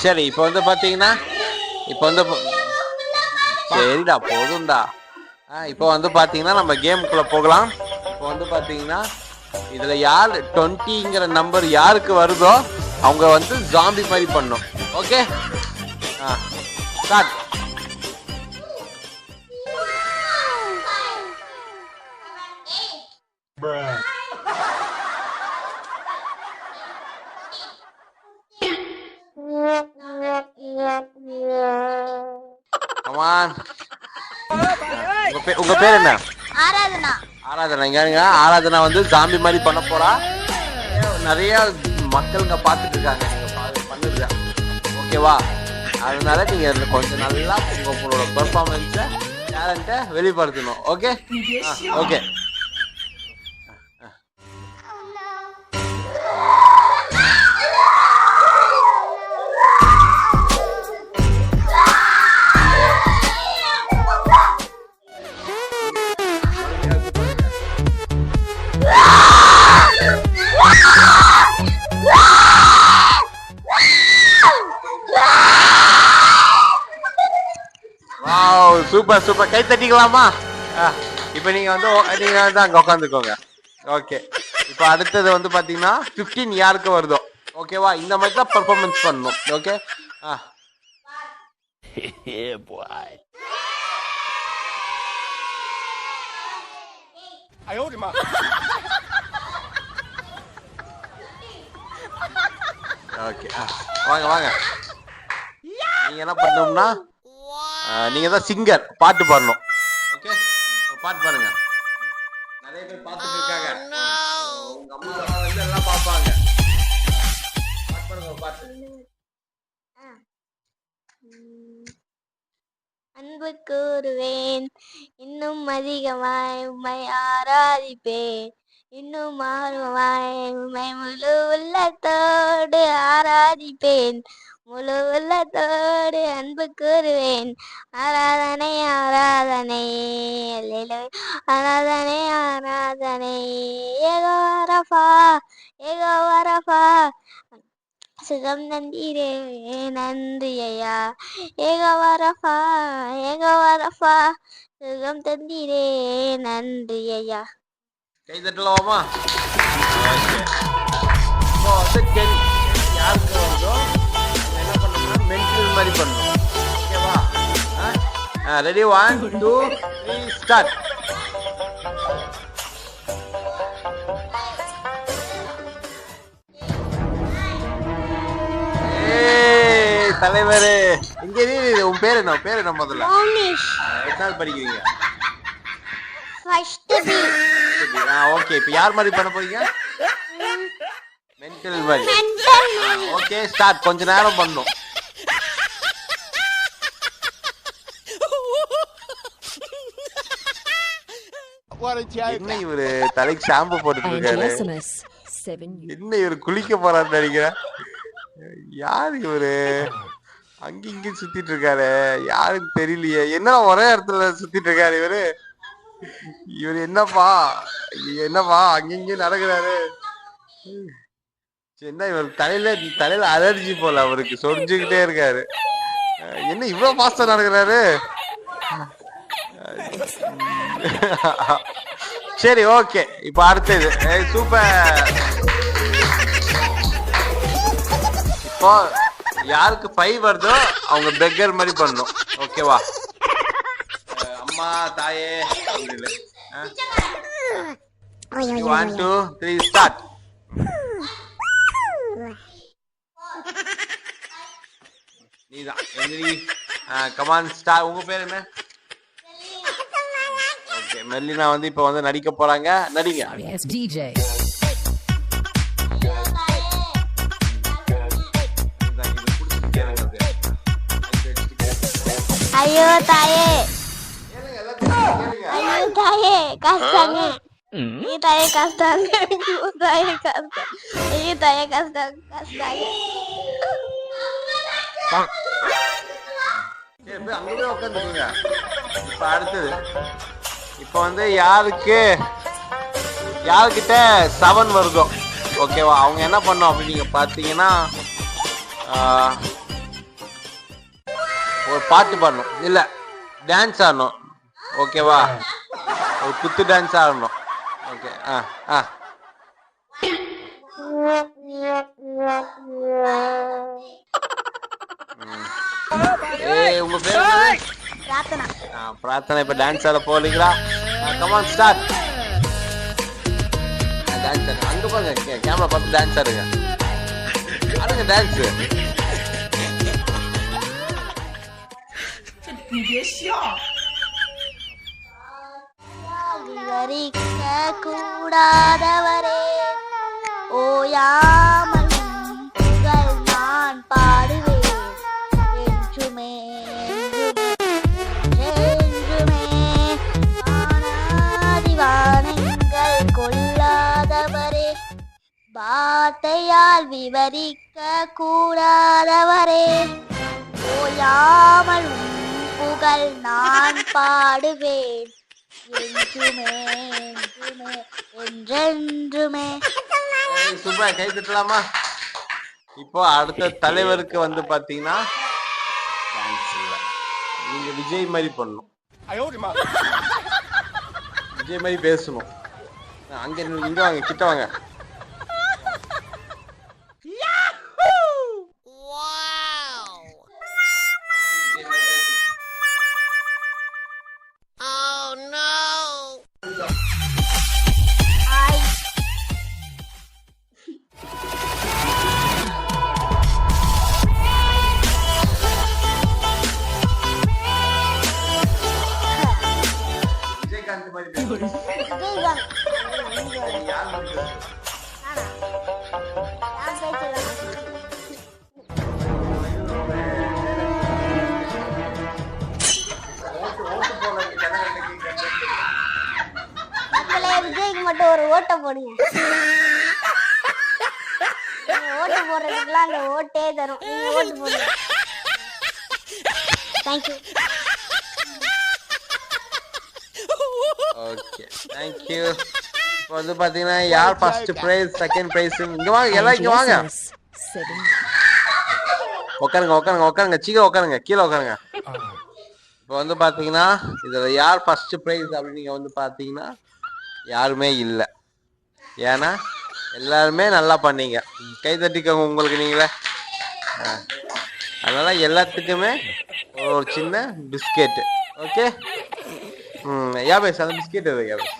சரி இப்போ வந்து பார்த்தீங்கன்னா இப்போ வந்து சரிடா போதும்டா. இப்போ வந்து பார்த்தீங்கன்னா நம்ம கேமுக்குள்ளே போகலாம். இப்போ வந்து பார்த்தீங்கன்னா இதில் யார் 20ங்கிற நம்பர் யாருக்கு வருதோ அவங்க வந்து ஜாம்பி மாதிரி பண்ணும். Okay start. உங்க பேர் என்ன? ஆராதனா. ஆராதனா இங்க ஆராதனா வந்து ஜாம்பி மாதிரி பண்ண போறா. நிறைய மக்களுங்க பார்த்துட்டு இருக்காங்க நீங்க பண்ணுங்க. ஓகேவா? அதனால நீங்க கொஞ்சம் நல்லா உங்களோட பெர்ஃபார்மன்ஸை டேலண்ட்டை வெளிப்படுத்தணும். Okay okay. Super super. கை தட்டிக்கலாமா? இப்போ நீங்க வந்து அங்க உட்காந்துக்கோங்க. ஓகே. இப்போ அடுத்தது வந்து பாத்தீங்கன்னா 15 யாருக்கு வருதோ ஓகேவா இந்த மாதிரி தான் பெர்ஃபார்மன்ஸ் பண்ணணும். ஓகே ஓகே வாங்க வாங்க. நீங்க என்ன பண்ணணும்னா நீங்க தான் சிங்கர், பாட்டு பாடணும். ஓகே பாட்டு பாருங்க. நிறைய பேர் பார்த்துட்டு இருக்காங்க. உங்க அம்மா அப்பா வந்து எல்லாம் பார்ப்பாங்க. பாட்டு பாருங்க பாட்டு. அன்பு கூறுவேன் இன்னும் அதிகமாய் உம்மை ஆராதிப்பேன், இன்னும் ஆர்வமாய் உம்மை முழு உள்ளத்தோடு ஆராதிப்பேன், முழு உள்ளத்தோடு அன்பு கூறுவேன். ஆராதனை ஆராதனை ஆராதனை ஆராதனை. ஏகோவா ஏகோவா சுகம் தந்தீரே நன்றி ஐயா. ஏகோவா ஏகோவா சுகம் தந்தீரே நன்றி ஐயா. கை தட்டலாமா? இப்போ வந்து யாருக்கு வருதோ என்ன பண்ணணும்னா மென்டல் மாதிரி பண்ணணும். ஓகேவா? Ready 1 2 3 start. தலைவரே இங்க உன் பேர் என்ன? பேர் என்ன முதல்ல? எத்தனாவது படிக்கிறீங்க? ஓகே. இப்போ யார் மாதிரி பண்ண போறீங்க? மென்டல் மாதிரி. Okay start. கொஞ்ச நேரம் பண்ணும். என்ன இவரு தலைக்கு ஷாம்பு போட்டுட்டு இருக்காரு? என்ன இவரு குளிக்க போறாரு நினைக்கிறேன். யாரு இவரு? அங்க இங்க சுத்திட்டு இருக்காரு. யாருக்கு தெரியலையே. என்ன ஒரே இடத்துல சுத்திட்டு இருக்காரு இவரு? இவரு என்னப்பா என்னப்பா அங்கிங்க நடக்கிறாரு? என்ன இவர் தலையில அலர்ஜி போல அவருக்கு, சொரிஞ்சுக்கிட்டே இருக்காரு. என்ன இவ்வளவு ஃபாஸ்டா நடக்கிறாரு? சரி ஓகே. இப்ப அடுத்தது சூப்பர். இப்போ யாருக்கு 5 வருதோ அவங்க பெக்கர் மாதிரி பண்ணணும். ஓகேவா? அம்மா தாயே 1 2 3 ஸ்டார்ட். நீதான் எந்திரி. Come on star. உங்க பேர் என்ன? ஓகே மெல்லினா வந்து இப்போ வந்து நடிக்க போறாங்க. நடிங்க. டிஜே ஐயோ தாயே ஐயோ தாயே கஷ்டங்க. ஐயோ தாயே கஷ்டங்க. ஐயோ தாயே கஷ்டம். ஐயோ தாயே கஷ்டம் கஷ்டங்க. அங்கே உட்காந்துக்கோங்க. இப்ப அடுத்தது இப்போ வந்து யாருக்கிட்ட 7 வருதோ ஓகேவா அவங்க என்ன பண்ணோம் அப்படின்னு நீங்க பாத்தீங்கன்னா ஒரு பாட்டு பாடணும், இல்ல டான்ஸ் ஆடணும். ஓகேவா? ஒரு குத்து டான்ஸ் ஆடணும். ஓகே. உங்க பேர் பிரார்த்தனா. பிரார்த்தனா. இப்ப டான்ஸ் ஆட போறீங்களா? Come on start. டான்ஸ் ஆடுங்க. அங்க பாருங்க, கேமரா பார்த்து டான்ஸ் ஆடுங்க. ஆடுங்க டான்ஸ். விவரிக்க கூடாதவரே, ஓயாமல் புகழ் நான் பாடுவேன் என்றுமே என்றுமே. வானாதிவானங்கள் கொள்ளாதவரே, வார்த்தையால் விவரிக்க கூடாதவரே, ஓயாமல் புகழ் நான் பாடுவேன் என்றுமே என்றுமே என்றென்றுமே. சூப்பரா, கை தட்டலாமா? இப்போ அடுத்த தலைவருக்கு வந்து பாத்தீங்கன்னா டான்ஸ் இல்ல, நீங்க விஜய் மாதிரி பண்ணணும். விஜய் மாதிரி பேசணும். அங்க இங்க வாங்க, கிட்ட வாங்க. விஜயகாந்த் மாதிரி பேசணும். யார் மாதிரி பேசணும்? விஜய்க்கு மட்டும் ஒரு ஓட்டை போடுங்க. ஓட்டு போடுறதுக்குலாம் அந்த ஓட்டே தரும். நீங்க ஓட்டு போடுங்க. தேங்க்யூ. Okay, thank you. இப்போ வந்து பாத்தீங்கன்னா யார் ஃபர்ஸ்ட் பிரைஸ், செகண்ட் பிரைஸ், இங்க வாங்க, எல்லாம் இங்க வாங்க. உட்காருங்க உட்காருங்க உட்காருங்க, சீக்கிரம் உட்காருங்க, கீழே உட்காருங்க. இப்போ வந்து பாத்தீங்கன்னா இதுல யார் ஃபர்ஸ்ட் பிரைஸ் அப்படின்னு நீங்க வந்து பாத்தீங்கன்னா யாருமே இல்லை. ஏன்னா எல்லாருமே நல்லா பண்ணீங்க. கை தட்டிக்கோங்க உங்களுக்கு நீங்களே. அதனால எல்லாத்துக்குமே ஒரு சின்ன பிஸ்கெட். ஓகே. யாபேஸ், அந்த பிஸ்கெட் எது யாபேஸ்?